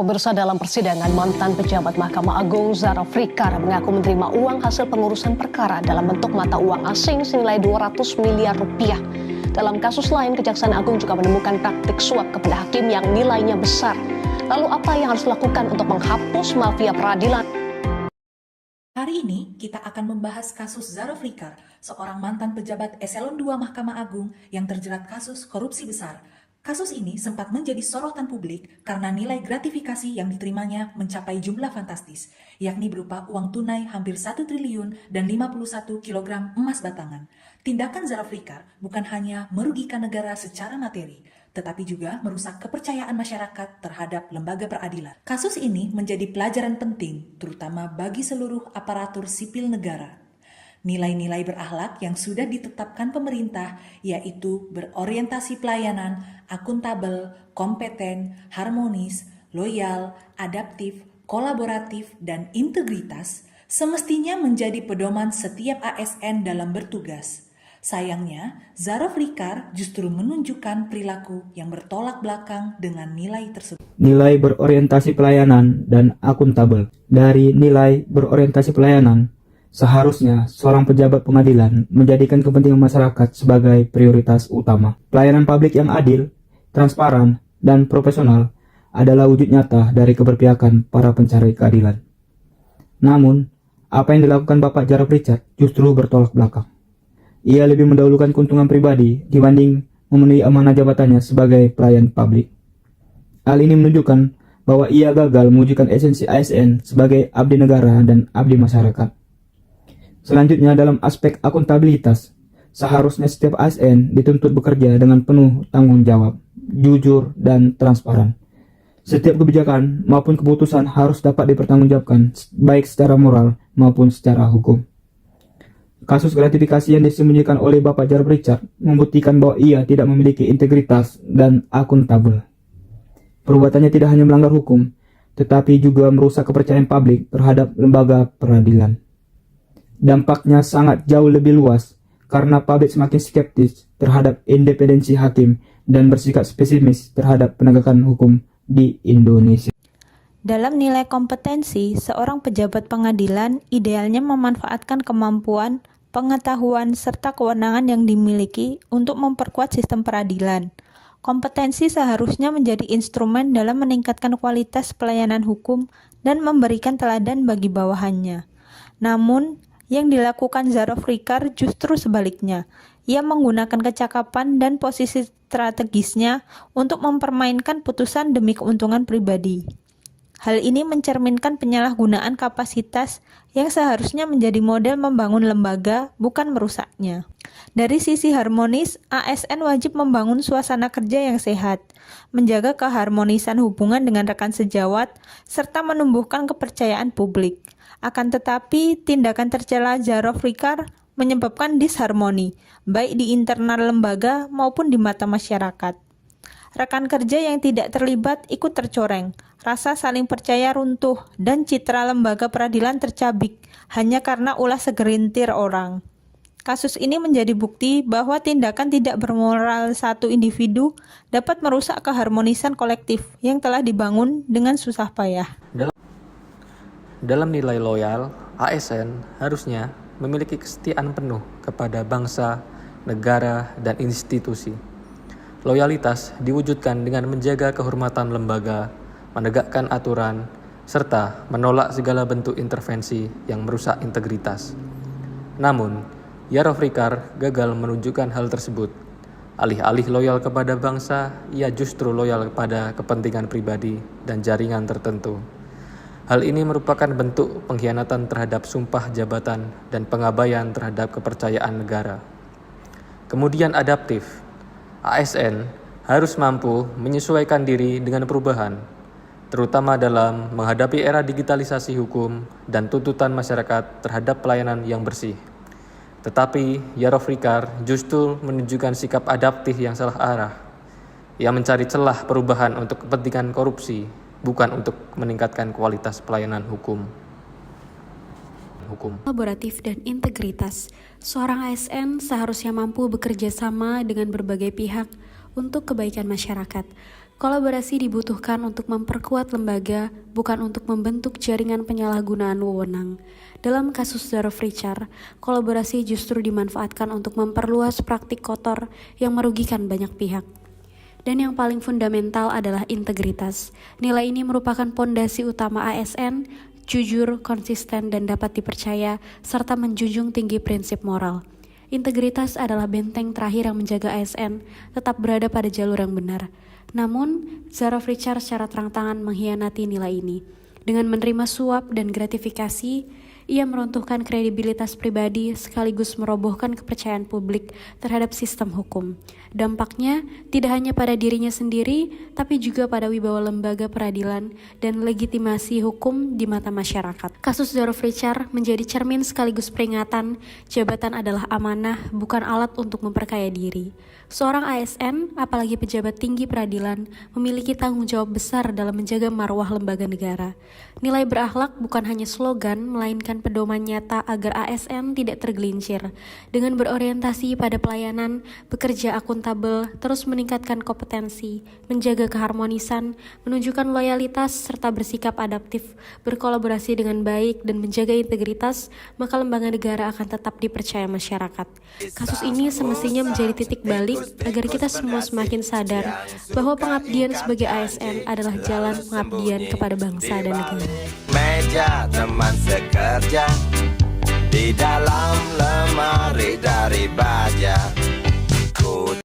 Pemirsa, dalam persidangan, mantan pejabat Mahkamah Agung Zara Frikar mengaku menerima uang hasil pengurusan perkara dalam bentuk mata uang asing senilai 200 miliar rupiah. Dalam kasus lain, Kejaksaan Agung juga menemukan praktik suap kepada hakim yang nilainya besar. Lalu apa yang harus dilakukan untuk menghapus mafia peradilan? Hari ini kita akan membahas kasus Zara Frikar, seorang mantan pejabat Eselon II Mahkamah Agung yang terjerat kasus korupsi besar. Kasus ini sempat menjadi sorotan publik karena nilai gratifikasi yang diterimanya mencapai jumlah fantastis, yakni berupa uang tunai hampir 1 triliun dan 51 kilogram emas batangan. Tindakan Zara Frikar bukan hanya merugikan negara secara materi, tetapi juga merusak kepercayaan masyarakat terhadap lembaga peradilan. Kasus ini menjadi pelajaran penting, terutama bagi seluruh aparatur sipil negara. Nilai-nilai berakhlak yang sudah ditetapkan pemerintah, yaitu berorientasi pelayanan, akuntabel, kompeten, harmonis, loyal, adaptif, kolaboratif, dan integritas, semestinya menjadi pedoman setiap ASN dalam bertugas. Sayangnya, Zara Frikar justru menunjukkan perilaku yang bertolak belakang dengan nilai tersebut. Nilai berorientasi pelayanan dan akuntabel. Dari nilai berorientasi pelayanan, seharusnya seorang pejabat pengadilan menjadikan kepentingan masyarakat sebagai prioritas utama. Pelayanan publik yang adil, transparan, dan profesional adalah wujud nyata dari keberpihakan para pencari keadilan. Namun, apa yang dilakukan Bapak Zara Frikar justru bertolak belakang. Ia lebih mendahulukan keuntungan pribadi dibanding memenuhi amanah jabatannya sebagai pelayan publik. Hal ini menunjukkan bahwa ia gagal mewujudkan esensi ASN sebagai abdi negara dan abdi masyarakat. Selanjutnya, dalam aspek akuntabilitas, seharusnya setiap ASN dituntut bekerja dengan penuh tanggung jawab, jujur, dan transparan. Setiap kebijakan maupun keputusan harus dapat dipertanggungjawabkan baik secara moral maupun secara hukum. Kasus gratifikasi yang disembunyikan oleh Bapak Zara Frikar membuktikan bahwa ia tidak memiliki integritas dan akuntabel. Perbuatannya tidak hanya melanggar hukum, tetapi juga merusak kepercayaan publik terhadap lembaga peradilan. Dampaknya sangat jauh lebih luas karena publik semakin skeptis terhadap independensi hakim dan bersikap pesimis terhadap penegakan hukum di Indonesia. Dalam nilai kompetensi, seorang pejabat pengadilan idealnya memanfaatkan kemampuan, pengetahuan, serta kewenangan yang dimiliki untuk memperkuat sistem peradilan. Kompetensi seharusnya menjadi instrumen dalam meningkatkan kualitas pelayanan hukum dan memberikan teladan bagi bawahannya. Namun, yang dilakukan Zara Frikar justru sebaliknya. Ia menggunakan kecakapan dan posisi strategisnya untuk mempermainkan putusan demi keuntungan pribadi. Hal ini mencerminkan penyalahgunaan kapasitas yang seharusnya menjadi model membangun lembaga, bukan merusaknya. Dari sisi harmonis, ASN wajib membangun suasana kerja yang sehat, menjaga keharmonisan hubungan dengan rekan sejawat, serta menumbuhkan kepercayaan publik. Akan tetapi, tindakan tercela Zara Frikar menyebabkan disharmoni, baik di internal lembaga maupun di mata masyarakat. Rekan kerja yang tidak terlibat ikut tercoreng, rasa saling percaya runtuh, dan citra lembaga peradilan tercabik hanya karena ulah segelintir orang. Kasus ini menjadi bukti bahwa tindakan tidak bermoral satu individu dapat merusak keharmonisan kolektif yang telah dibangun dengan susah payah. Dalam nilai loyal, ASN harusnya memiliki kesetiaan penuh kepada bangsa, negara, dan institusi. Loyalitas diwujudkan dengan menjaga kehormatan lembaga, menegakkan aturan, serta menolak segala bentuk intervensi yang merusak integritas. Namun, Zara Frikar gagal menunjukkan hal tersebut. Alih-alih loyal kepada bangsa, ia justru loyal kepada kepentingan pribadi dan jaringan tertentu. Hal ini merupakan bentuk pengkhianatan terhadap sumpah jabatan dan pengabaian terhadap kepercayaan negara. Kemudian adaptif. ASN harus mampu menyesuaikan diri dengan perubahan, terutama dalam menghadapi era digitalisasi hukum dan tuntutan masyarakat terhadap pelayanan yang bersih. Tetapi Zara Frikar justru menunjukkan sikap adaptif yang salah arah. Ia mencari celah perubahan untuk kepentingan korupsi, bukan untuk meningkatkan kualitas pelayanan hukum. Kolaboratif dan integritas. Seorang ASN seharusnya mampu bekerja sama dengan berbagai pihak untuk kebaikan masyarakat. Kolaborasi dibutuhkan untuk memperkuat lembaga, bukan untuk membentuk jaringan penyalahgunaan wewenang. Dalam kasus Zara Fricar, kolaborasi justru dimanfaatkan untuk memperluas praktik kotor yang merugikan banyak pihak. Dan yang paling fundamental adalah integritas. Nilai ini merupakan pondasi utama ASN, jujur, konsisten, dan dapat dipercaya, serta menjunjung tinggi prinsip moral. Integritas adalah benteng terakhir yang menjaga ASN tetap berada pada jalur yang benar. Namun, Zara Fricar secara terang-terangan mengkhianati nilai ini. Dengan menerima suap dan gratifikasi, ia meruntuhkan kredibilitas pribadi sekaligus merobohkan kepercayaan publik terhadap sistem hukum. Dampaknya tidak hanya pada dirinya sendiri, tapi juga pada wibawa lembaga peradilan dan legitimasi hukum di mata masyarakat. Kasus Zara Fricar menjadi cermin sekaligus peringatan, jabatan adalah amanah, bukan alat untuk memperkaya diri. Seorang ASN, apalagi pejabat tinggi peradilan, memiliki tanggung jawab besar dalam menjaga marwah lembaga negara. Nilai berakhlak bukan hanya slogan, melainkan pedoman nyata agar ASN tidak tergelincir. Dengan berorientasi pada pelayanan, bekerja akuntabel, terus meningkatkan kompetensi, menjaga keharmonisan, menunjukkan loyalitas, serta bersikap adaptif, berkolaborasi dengan baik, dan menjaga integritas, maka lembaga negara akan tetap dipercaya masyarakat. Kasus ini semestinya menjadi titik balik agar kita semua semakin sadar bahwa pengabdian sebagai ASN adalah jalan pengabdian kepada bangsa dan negara. Meja teman sekerja, di dalam lemari dari baja.